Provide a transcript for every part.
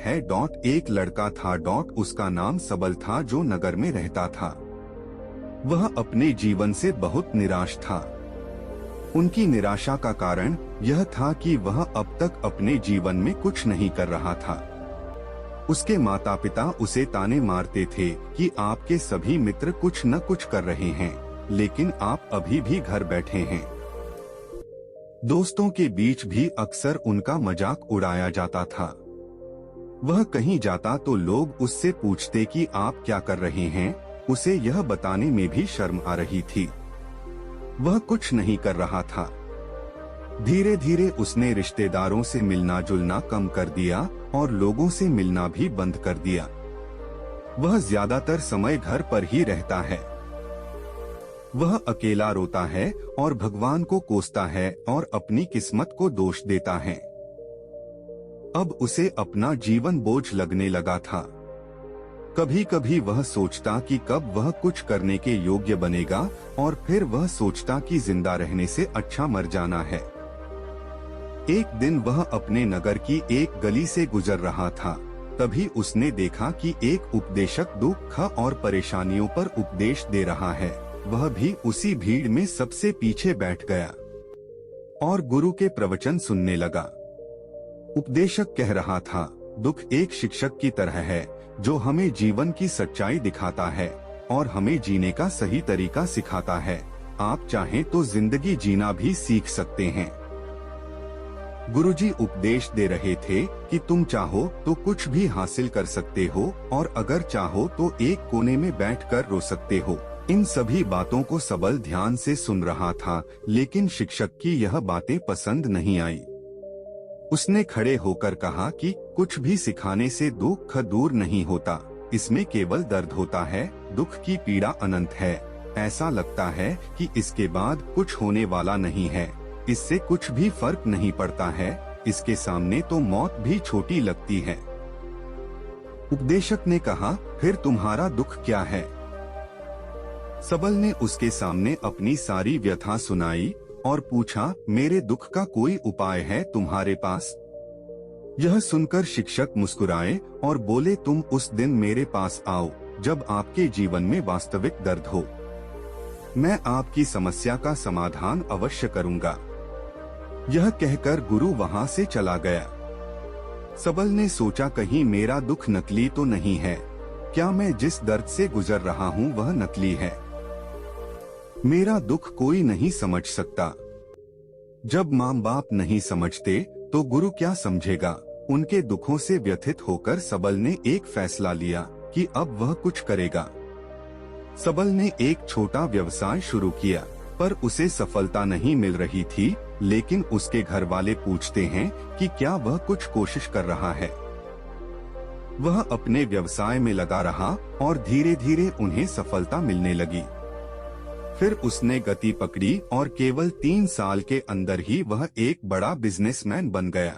है। एक लड़का था। उसका नाम सबल था, जो नगर में रहता था। वह अपने जीवन से बहुत निराश था। उनकी निराशा का कारण यह था कि वह अब तक अपने जीवन में कुछ नहीं कर रहा था। उसके माता पिता उसे ताने मारते थे कि आपके सभी मित्र कुछ न कुछ कर रहे हैं, लेकिन आप अभी भी घर बैठे हैं। दोस्तों के बीच भी अक्सर उनका मजाक उड़ाया जाता था। वह कहीं जाता तो लोग उससे पूछते कि आप क्या कर रहे हैं। उसे यह बताने में भी शर्म आ रही थी। वह कुछ नहीं कर रहा था। धीरे धीरे उसने रिश्तेदारों से मिलना जुलना कम कर दिया और लोगों से मिलना भी बंद कर दिया। वह ज्यादातर समय घर पर ही रहता है। वह अकेला रोता है और भगवान को कोसता है और अपनी किस्मत को दोष देता है। अब उसे अपना जीवन बोझ लगने लगा था। कभी कभी वह सोचता कि कब वह कुछ करने के योग्य बनेगा, और फिर वह सोचता कि जिंदा रहने से अच्छा मर जाना है। एक दिन वह अपने नगर की एक गली से गुजर रहा था। तभी उसने देखा कि एक उपदेशक दुख और परेशानियों पर उपदेश दे रहा है। वह भी उसी भीड़ में सबसे पीछे बैठ गया और गुरु के प्रवचन सुनने लगा। उपदेशक कह रहा था, दुख एक शिक्षक की तरह है जो हमें जीवन की सच्चाई दिखाता है और हमें जीने का सही तरीका सिखाता है। आप चाहें तो जिंदगी जीना भी सीख सकते हैं। गुरुजी उपदेश दे रहे थे कि तुम चाहो तो कुछ भी हासिल कर सकते हो, और अगर चाहो तो एक कोने में बैठकर रो सकते हो। इन सभी बातों को सबल ध्यान से सुन रहा था, लेकिन शिक्षक की यह बातें पसंद नहीं आई। उसने खड़े होकर कहा कि कुछ भी सिखाने से दुख दूर नहीं होता, इसमें केवल दर्द होता है। दुख की पीड़ा अनंत है। ऐसा लगता है कि इसके बाद कुछ होने वाला नहीं है। इससे कुछ भी फर्क नहीं पड़ता है। इसके सामने तो मौत भी छोटी लगती है। उपदेशक ने कहा, फिर तुम्हारा दुख क्या है? सबल ने उसके सामने अपनी सारी व्यथा सुनाई और पूछा, मेरे दुख का कोई उपाय है तुम्हारे पास? यह सुनकर शिक्षक मुस्कुराए और बोले, तुम उस दिन मेरे पास आओ जब आपके जीवन में वास्तविक दर्द हो। मैं आपकी समस्या का समाधान अवश्य करूंगा। यह कहकर गुरु वहां से चला गया। सबल ने सोचा, कहीं मेरा दुख नकली तो नहीं है? क्या मैं जिस दर्द से गुजर रहा हूँ वह नकली है? मेरा दुख कोई नहीं समझ सकता। जब माँ बाप नहीं समझते तो गुरु क्या समझेगा? उनके दुखों से व्यथित होकर सबल ने एक फैसला लिया कि अब वह कुछ करेगा। सबल ने एक छोटा व्यवसाय शुरू किया, पर उसे सफलता नहीं मिल रही थी। लेकिन उसके घर वाले पूछते हैं कि क्या वह कुछ कोशिश कर रहा है। वह अपने व्यवसाय में लगा रहा और धीरे धीरे उन्हें सफलता मिलने लगी। फिर उसने गति पकड़ी और केवल 3 साल के अंदर ही वह एक बड़ा बिजनेसमैन बन गया।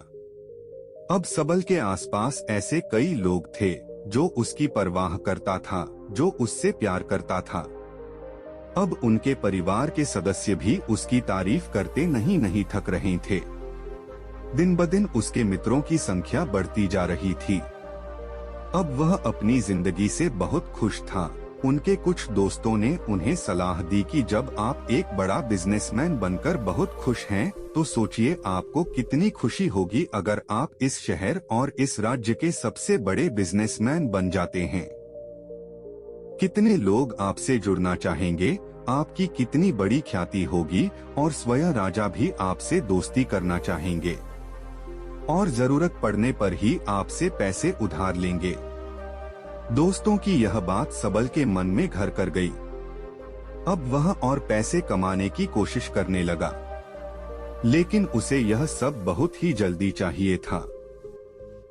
अब सबल के आसपास ऐसे कई लोग थे जो उसकी परवाह करता था, जो उससे प्यार करता था। अब उनके परिवार के सदस्य भी उसकी तारीफ करते नहीं थक रहे थे। दिन ब दिन उसके मित्रों की संख्या बढ़ती जा रही थी। अब वह अपनी जिंदगी से बहुत खुश था। उनके कुछ दोस्तों ने उन्हें सलाह दी कि जब आप एक बड़ा बिजनेसमैन बनकर बहुत खुश हैं, तो सोचिए आपको कितनी खुशी होगी अगर आप इस शहर और इस राज्य के सबसे बड़े बिजनेसमैन बन जाते हैं। कितने लोग आपसे जुड़ना चाहेंगे, आपकी कितनी बड़ी ख्याति होगी और स्वयं राजा भी आपसे दोस्ती करना चाहेंगे और जरूरत पड़ने पर ही आपसे पैसे उधार लेंगे। दोस्तों की यह बात सबल के मन में घर कर गई। अब वह और पैसे कमाने की कोशिश करने लगा, लेकिन उसे यह सब बहुत ही जल्दी चाहिए था।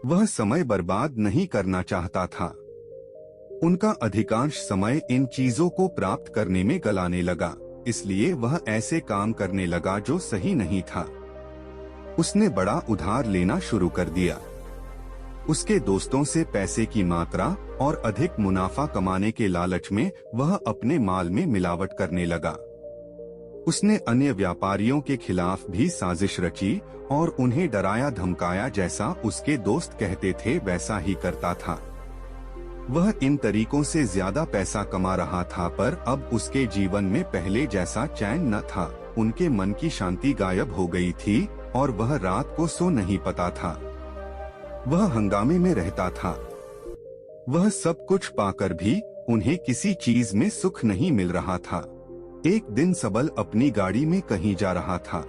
वह समय बर्बाद नहीं करना चाहता था। उनका अधिकांश समय इन चीजों को प्राप्त करने में गलाने लगा, इसलिए वह ऐसे काम करने लगा जो सही नहीं था। उसने बड़ा उधार लेना शुरू कर दिया। उसके दोस्तों से पैसे की मात्रा और अधिक मुनाफा कमाने के लालच में वह अपने माल में मिलावट करने लगा। उसने अन्य व्यापारियों के खिलाफ भी साजिश रची और उन्हें डराया धमकाया, जैसा उसके दोस्त कहते थे वैसा ही करता था। वह इन तरीकों से ज्यादा पैसा कमा रहा था, पर अब उसके जीवन में पहले जैसा चैन न था। उनके मन की शांति गायब हो गई थी और वह रात को सो नहीं पाता था। वह हंगामे में रहता था। वह सब कुछ पाकर भी उन्हें किसी चीज में सुख नहीं मिल रहा था। एक दिन सबल अपनी गाड़ी में कहीं जा रहा था।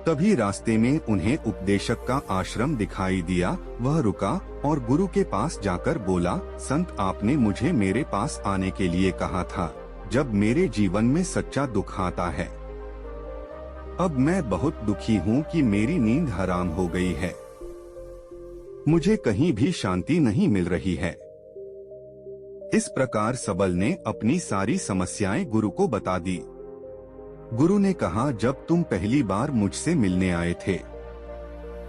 तभी रास्ते में उन्हें उपदेशक का आश्रम दिखाई दिया। वह रुका और गुरु के पास जाकर बोला, संत, आपने मुझे मेरे पास आने के लिए कहा था जब मेरे जीवन में सच्चा दुख आता है। अब मैं बहुत दुखी हूँ कि मेरी नींद हराम हो गई है। मुझे कहीं भी शांति नहीं मिल रही है। इस प्रकार सबल ने अपनी सारी समस्याएं गुरु को बता दी। गुरु ने कहा, जब तुम पहली बार मुझसे मिलने आए थे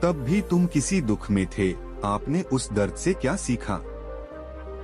तब भी तुम किसी दुख में थे। आपने उस दर्द से क्या सीखा?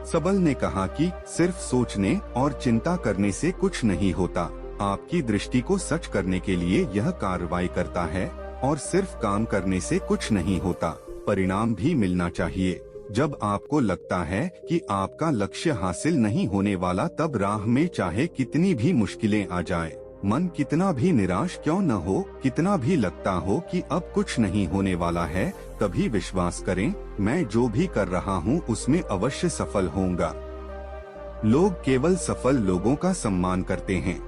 सबल ने कहा कि सिर्फ सोचने और चिंता करने से कुछ नहीं होता। आपकी दृष्टि को सच करने के लिए यह कार्रवाई करता है और सिर्फ काम करने से कुछ नहीं होता, परिणाम भी मिलना चाहिए। जब आपको लगता है कि आपका लक्ष्य हासिल नहीं होने वाला, तब राह में चाहे कितनी भी मुश्किलें आ जाएं, मन कितना भी निराश क्यों न हो, कितना भी लगता हो कि अब कुछ नहीं होने वाला है, तभी विश्वास करें, मैं जो भी कर रहा हूँ उसमें अवश्य सफल होऊंगा। लोग केवल सफल लोगों का सम्मान करते हैं।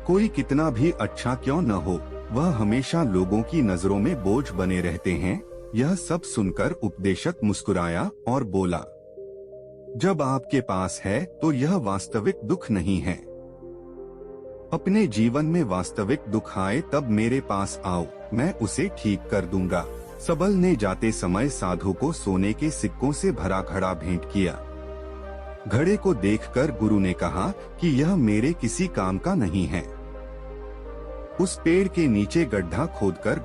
कोई कितना भी अच्छा क्यों न हो, वह हमेशा लोगों की नजरों में बोझ बने रहते हैं। यह सब सुनकर उपदेशक मुस्कुराया और बोला, जब आपके पास है तो यह वास्तविक दुख नहीं है। अपने जीवन में वास्तविक दुख आए तब मेरे पास आओ, मैं उसे ठीक कर दूंगा। सबल ने जाते समय साधु को सोने के सिक्कों से भरा घड़ा भेंट किया। घड़े को देखकर गुरु ने कहा कि यह मेरे किसी काम का नहीं है। उस पेड़ के नीचे गड्ढा खोदकर